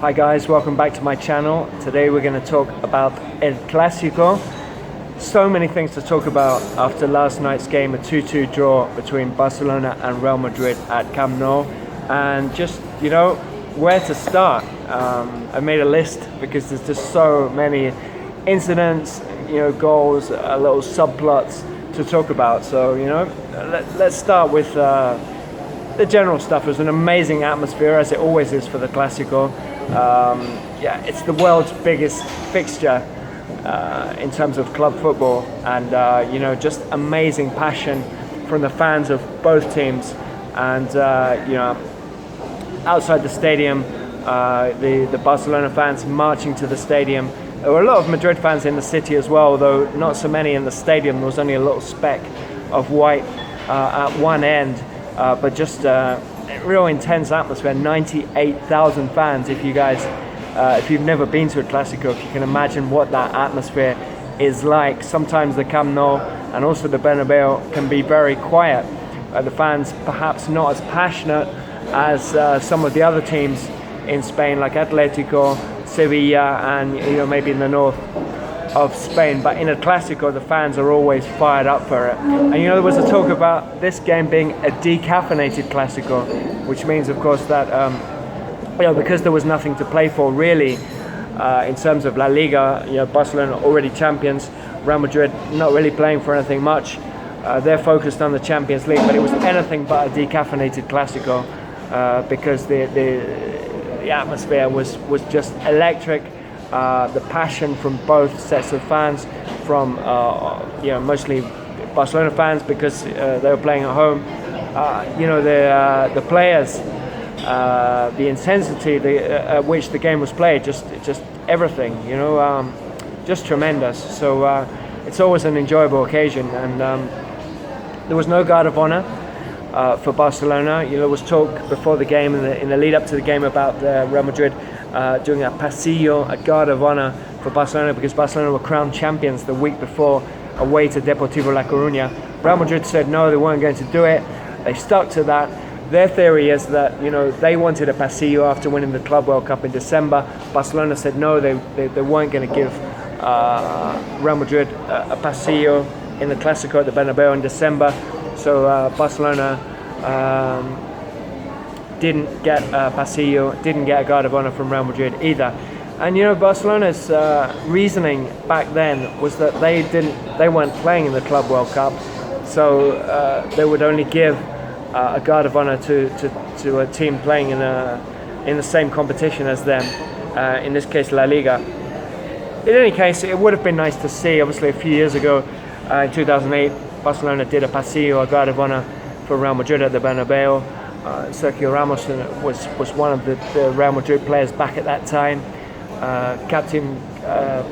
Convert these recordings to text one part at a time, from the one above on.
Hi guys, welcome back to my channel. Today we're going to talk about El Clásico. So many things to talk about after last night's game, a 2-2 draw between Barcelona and Real Madrid at Camp Nou. And just, where to start. I made a list because there's just so many incidents, goals, little subplots to talk about. So, let's start with the general stuff. It was an amazing atmosphere, as it always is for the Clásico. It's the world's biggest fixture in terms of club football, and just amazing passion from the fans of both teams. And outside the stadium, the Barcelona fans marching to the stadium. There were a lot of Madrid fans in the city as well, though not so many in the stadium. There was only a little speck of white at one end, but just real intense atmosphere. 98,000 fans. If you've never been to a Clásico, if you can imagine what that atmosphere is like. Sometimes the Camp Nou and also the Bernabeu can be very quiet. The fans perhaps not as passionate as some of the other teams in Spain, like Atletico, Sevilla, and maybe in the north of Spain. But in a Clásico, the fans are always fired up for it. And there was a talk about this game being a decaffeinated Clásico, which means, of course, that because there was nothing to play for really in terms of La Liga. Barcelona already champions, Real Madrid not really playing for anything much. They're focused on the Champions League, but it was anything but a decaffeinated Clásico because the atmosphere was just electric. The passion from both sets of fans, from mostly Barcelona fans because they were playing at home. The players, the intensity at which the game was played, just everything. Just tremendous. So it's always an enjoyable occasion, and there was no guard of honor for Barcelona. There was talk before the game, in the lead up to the game, about Real Madrid doing a pasillo, a guard of honor for Barcelona, because Barcelona were crowned champions the week before away to Deportivo La Coruña. Real Madrid said no, they weren't going to do it. They stuck to that. Their theory is that they wanted a pasillo after winning the Club World Cup in December. Barcelona said no, they weren't going to give Real Madrid a pasillo in the Clásico at the Bernabeu in December. So Barcelona didn't get a pasillo, didn't get a guard of honor from Real Madrid either. And Barcelona's reasoning back then was that they weren't playing in the Club World Cup, so they would only give a guard of honor to a team playing in the same competition as them, in this case La Liga. In any case, it would have been nice to see. Obviously, a few years ago, in 2008, Barcelona did a pasillo, a guard of honor for Real Madrid at the Bernabeu. Sergio Ramos was one of the Real Madrid players back at that time.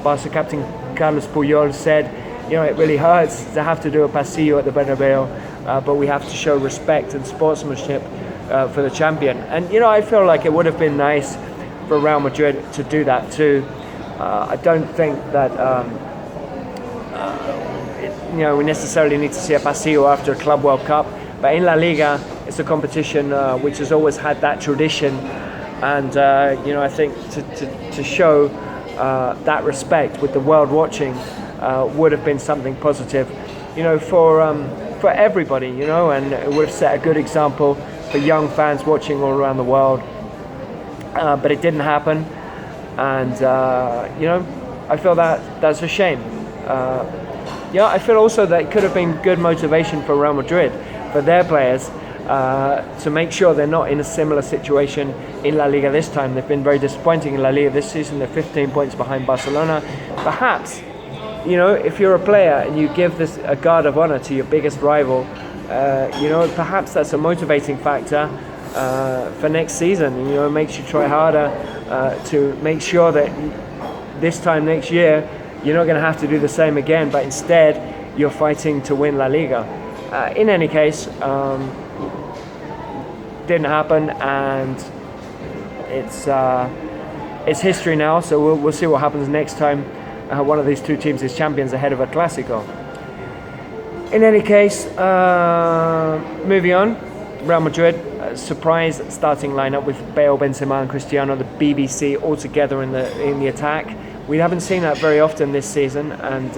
Barca captain Carlos Puyol said, it really hurts to have to do a pasillo at the Bernabeu, but we have to show respect and sportsmanship for the champion. And I feel like it would have been nice for Real Madrid to do that too. I don't think that we necessarily need to see a pasillo after a Club World Cup, but in La Liga, it's a competition which has always had that tradition, and I think to show that respect with the world watching would have been something positive, for everybody, and it would have set a good example for young fans watching all around the world. But it didn't happen, and I feel that's a shame. I feel also that it could have been good motivation for Real Madrid, for their players, to make sure they're not in a similar situation in La Liga this time. They've been very disappointing in La Liga this season. They're 15 points behind Barcelona. Perhaps, if you're a player and you give this a guard of honor to your biggest rival, perhaps that's a motivating factor for next season. It makes you try harder to make sure that this time next year you're not going to have to do the same again, but instead you're fighting to win La Liga. In any case, didn't happen, and it's history now. So we'll see what happens next time one of these two teams is champions ahead of a Clásico. In any case, moving on, Real Madrid surprise starting lineup with Bale, Benzema, and Cristiano, the BBC all together in the attack. We haven't seen that very often this season, and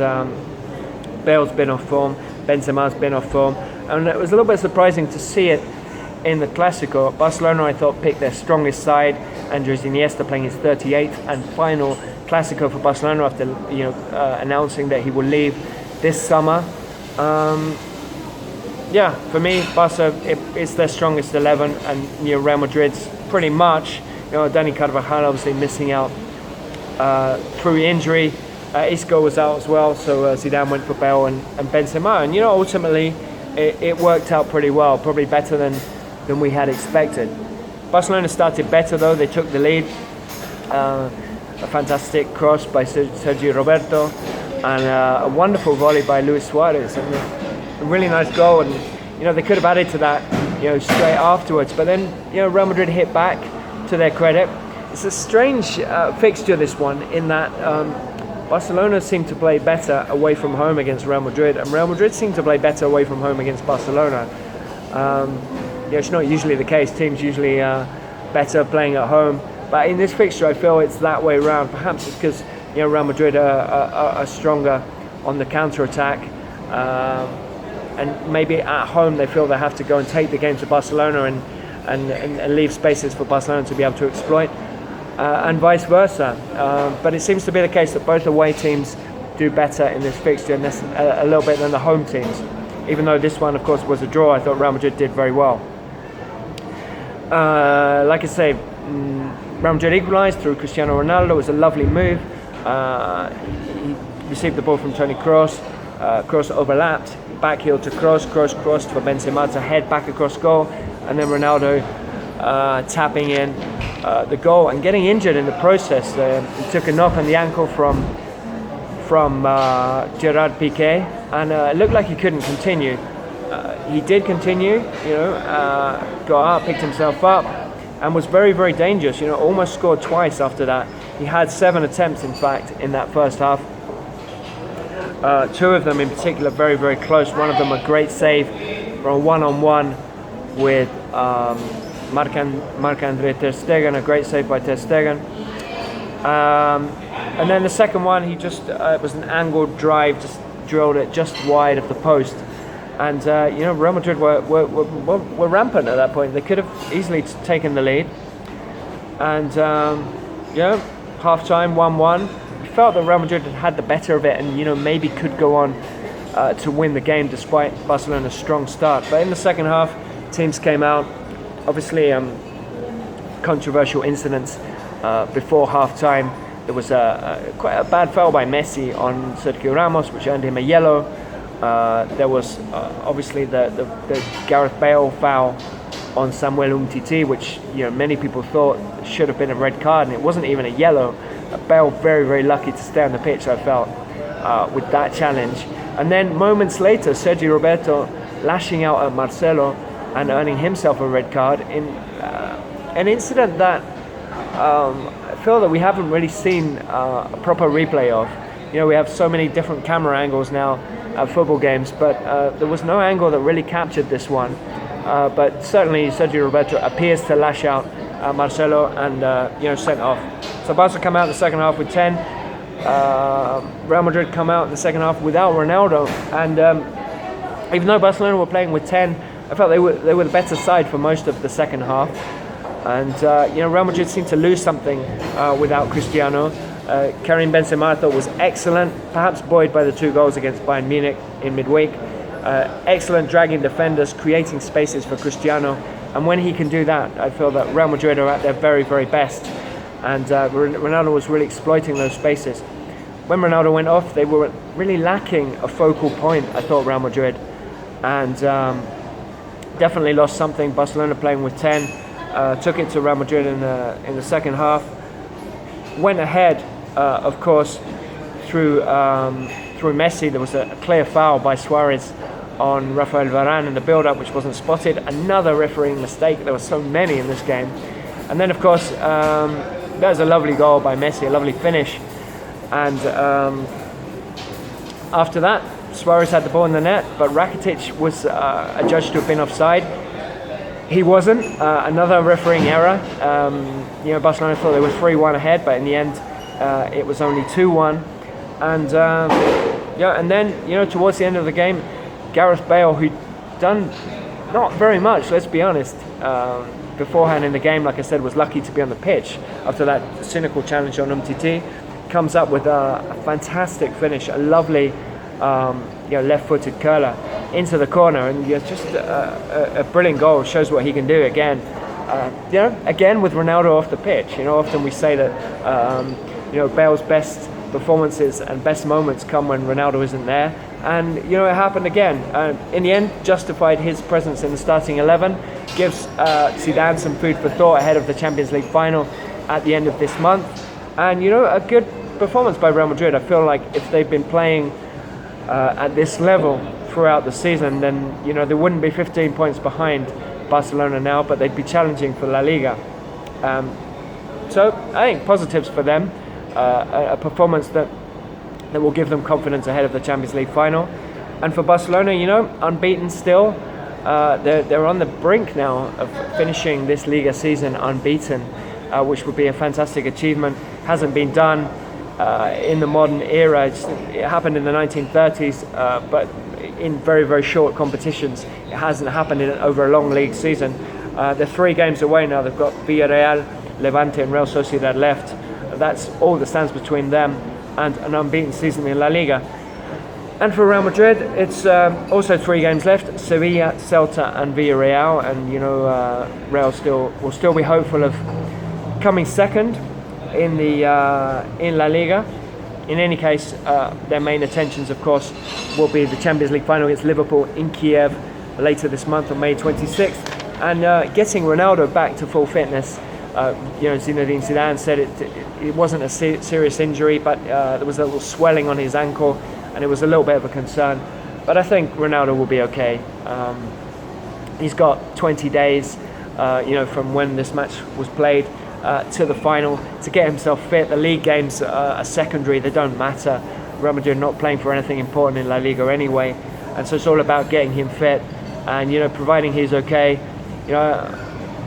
Bale's been off form, Benzema's been off form, and it was a little bit surprising to see it in the Clásico. Barcelona, I thought, picked their strongest side. Andres Iniesta playing his 38th and final Clásico for Barcelona after announcing that he will leave this summer. For me, Barca, it's their strongest 11, and Real Madrid's pretty much. Dani Carvajal obviously missing out through injury. Isco was out as well, so Zidane went for Bale and Benzema, and ultimately it worked out pretty well, probably better than we had expected. Barcelona started better though. They took the lead. A fantastic cross by Sergio Roberto, and a wonderful volley by Luis Suarez, and a really nice goal. And they could have added to that straight afterwards, but then Real Madrid hit back, to their credit. It's a strange fixture, this one, in that Barcelona seemed to play better away from home against Real Madrid, and Real Madrid seemed to play better away from home against Barcelona. It's not usually the case. Teams usually better playing at home, but in this fixture I feel it's that way around. Perhaps it's because Real Madrid are stronger on the counter-attack, and maybe at home they feel they have to go and take the game to Barcelona and leave spaces for Barcelona to be able to exploit, and vice versa. But it seems to be the case that both away teams do better in this fixture, and a little bit than the home teams. Even though this one, of course, was a draw, I thought Real Madrid did very well. Like I say, Real Madrid equalised through Cristiano Ronaldo. It was a lovely move. He received the ball from Toni Kroos. Kroos overlapped, back heel to Kroos. Kroos crossed for Benzema to head back across goal, and then Ronaldo tapping in the goal and getting injured in the process. He took a knock on the ankle from Gerard Piqué, and it looked like he couldn't continue. He did continue, got up, picked himself up, and was very, very dangerous. Almost scored twice after that. He had 7 attempts, in fact, in that first half. 2 of them in particular very, very close. One of them a great save from a one-on-one with Marc-Andre Ter Stegen, a great save by Ter Stegen. And then the second one, he just it was an angled drive, just drilled it just wide of the post. And Real Madrid were rampant at that point. They could have easily taken the lead. And half time 1-1. We felt that Real Madrid had the better of it, and maybe could go on to win the game despite Barcelona's strong start. But in the second half, teams came out. Obviously, controversial incidents before half time. There was quite a bad foul by Messi on Sergio Ramos, which earned him a yellow. There was obviously the Gareth Bale foul on Samuel Umtiti, which many people thought should have been a red card, and it wasn't even a yellow. Bale very, very lucky to stay on the pitch, I felt, with that challenge. And then moments later, Sergio Roberto lashing out at Marcelo and earning himself a red card in an incident that I feel that we haven't really seen a proper replay of. We have so many different camera angles now at football games, but there was no angle that really captured this one. But certainly Sergio Roberto appears to lash out Marcelo and sent off. So Barca come out in the second half with 10. Real Madrid come out in the second half without Ronaldo, and even though Barcelona were playing with 10, I felt they were the better side for most of the second half. And Real Madrid seemed to lose something without Cristiano. Karim Benzema, I thought, was excellent, perhaps buoyed by the 2 goals against Bayern Munich in midweek. Excellent dragging defenders, creating spaces for Cristiano, and when he can do that, I feel that Real Madrid are at their very, very best, and Ronaldo was really exploiting those spaces. When Ronaldo went off, they were really lacking a focal point, I thought, Real Madrid, and definitely lost something. Barcelona playing with 10 took it to Real Madrid in the second half, went ahead, of course, through Messi. There was a clear foul by Suarez on Rafael Varane in the build-up, which wasn't spotted. Another refereeing mistake. There were so many in this game. And then, of course, that was a lovely goal by Messi, a lovely finish. And after that, Suarez had the ball in the net, but Rakitic was adjudged to have been offside. he wasn't. Another refereeing error. You know, Barcelona thought they were 3-1 ahead, but in the end, it was only 2-1. And yeah, and then, you know, towards the end of the game, Gareth Bale, who'd done not very much, let's be honest, beforehand in the game, like I said, was lucky to be on the pitch after that cynical challenge on Umtiti, comes up with a fantastic finish, a lovely you know, left-footed curler into the corner, and yeah, just a brilliant goal. Shows what he can do again. You know, again with Ronaldo off the pitch. You know, often we say that you know, Bale's best performances and best moments come when Ronaldo isn't there, and you know, it happened again. In the end, justified his presence in the starting 11, gives Zidane some food for thought ahead of the Champions League final at the end of this month, and you know, a good performance by Real Madrid. I feel like if they've been playing at this level throughout the season, then you know, they wouldn't be 15 points behind Barcelona now, but they'd be challenging for La Liga. So I think positives for them. A performance that will give them confidence ahead of the Champions League final. And for Barcelona, you know, unbeaten still. They're on the brink now of finishing this Liga season unbeaten, which would be a fantastic achievement. Hasn't been done in the modern era. It happened in the 1930s, but in very, very short competitions. It hasn't happened over a long league season. They're 3 games away now. They've got Villarreal, Levante and Real Sociedad left. That's all that stands between them and an unbeaten season in La Liga. And for Real Madrid, it's also 3 games left: Sevilla, Celta and Villarreal. And you know, Real will still be hopeful of coming second in La Liga. In any case, their main attentions, of course, will be the Champions League final against Liverpool in Kiev later this month on May 26th, and getting Ronaldo back to full fitness. You know, Zinedine Zidane said it wasn't a serious injury, but there was a little swelling on his ankle, and it was a little bit of a concern. But I think Ronaldo will be okay. He's got 20 days, you know, from when this match was played to the final to get himself fit. The league games are secondary; they don't matter. Real Madrid not playing for anything important in La Liga anyway, and so it's all about getting him fit. And you know, providing he's okay, you know,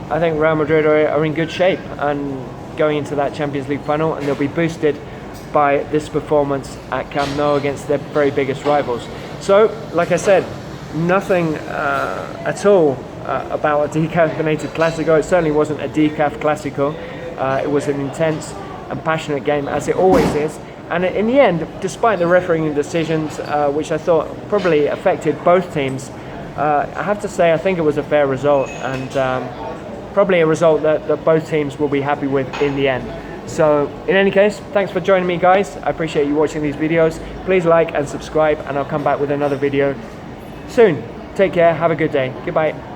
I think Real Madrid are in good shape and going into that Champions League final, and they'll be boosted by this performance at Camp Nou against their very biggest rivals. So, like I said, nothing at all about a decaffeinated Clásico. It certainly wasn't a decaf Clásico. It was an intense and passionate game, as it always is. And in the end, despite the refereeing decisions, which I thought probably affected both teams, I have to say I think it was a fair result, and probably a result that both teams will be happy with in the end. So in any case, thanks for joining me, guys. I appreciate you watching these videos. Please like and subscribe, and I'll come back with another video soon. Take care, have a good day. Goodbye.